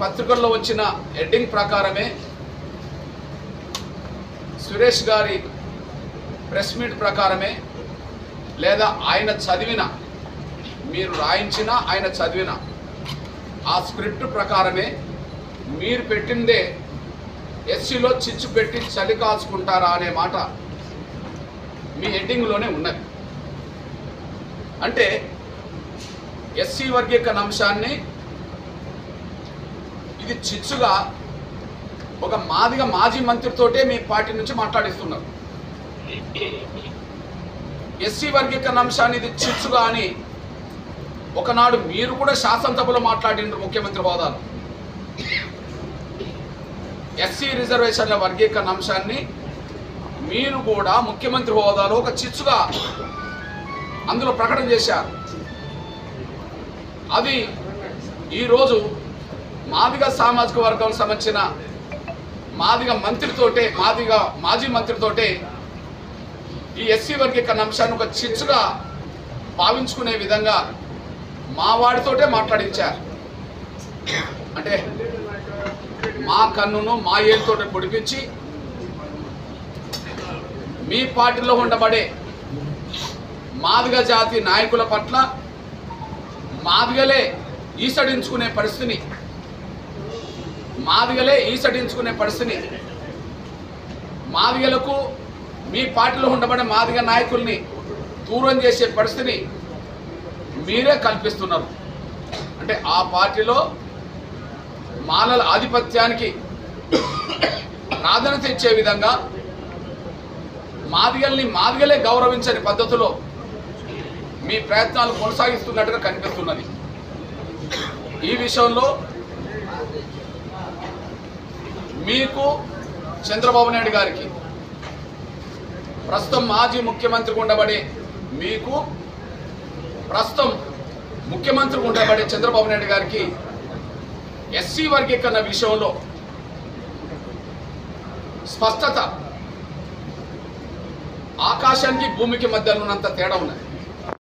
పత్రికల్లో వచ్చిన హెడ్డింగ్ ప్రకారమే సురేష్ గారి ప్రెస్ మీట్ ప్రకారమే లేదా ఆయన చదివిన మీరు రాయించిన ఆయన చదివిన ఆ స్క్రిప్ట్ ప్రకారమే మీరు పెట్టిందే ఎస్సీలో చిచ్చు పెట్టి చలి కాల్చుకుంటారా అనే మాట మీ హెడ్డింగ్లోనే ఉన్నది. అంటే ఎస్సీ వర్గీకరణ అంశాన్ని ఇది చిచ్చుగా ఒక మాజీ మంత్రితోటే మీ పార్టీ నుంచి మాట్లాడిస్తున్నారు. ఎస్సీ వర్గీకరణ అంశాన్ని ఇది చిచ్చుగా అని ఒకనాడు మీరు కూడా శాసనసభలో మాట్లాడినారు ముఖ్యమంత్రి హోదాలో. ఎస్సీ రిజర్వేషన్ల వర్గీకరణ అంశాన్ని మీరు కూడా ముఖ్యమంత్రి హోదాలో ఒక చిచ్చుగా అందులో ప్రకటన చేశారు. అది ఈరోజు మాదిగ సామాజిక వర్గం సంబంధించిన మాదిగ మాజీ మంత్రితోటే ఈ ఎస్సీ వర్గీకరణ అంశాన్ని ఒక చిచ్చుగా భావించుకునే విధంగా మా వాడితోటే మాట్లాడించారు. అంటే మా కన్నును మా ఏళ్ళతోటి పొడిపించి మీ పార్టీలో ఉండబడే మాదిగ జాతి నాయకుల పట్ల మాదిగలే ఈసడించుకునే పరిస్థితిని మాదిగలకు మీ పార్టీలో ఉండబడే మాదిగ నాయకుల్ని దూరం చేసే పరిస్థితిని మీరే కల్పిస్తున్నారు. అంటే ఆ పార్టీలో మాలల ఆధిపత్యానికి ప్రాధాన్యత ఇచ్చే విధంగా మాదిగలే గౌరవించని పద్ధతిలో మీ ప్రయత్నాలు కొనసాగిస్తున్నట్టుగా కనిపిస్తున్నది. ఈ విషయంలో మీకు చంద్రబాబు నాయుడు గారికి ప్రస్తుతం మాజీ ముఖ్యమంత్రికి ఉండబడే మీకు ప్రస్తుతం ముఖ్యమంత్రికి ఉండబడే చంద్రబాబు నాయుడు గారికి ఎస్సీ వర్గీకరణ విషయంలో స్పష్టత ఆకాశానికి భూమికి మధ్య ఉన్నంత తేడా ఉన్నది.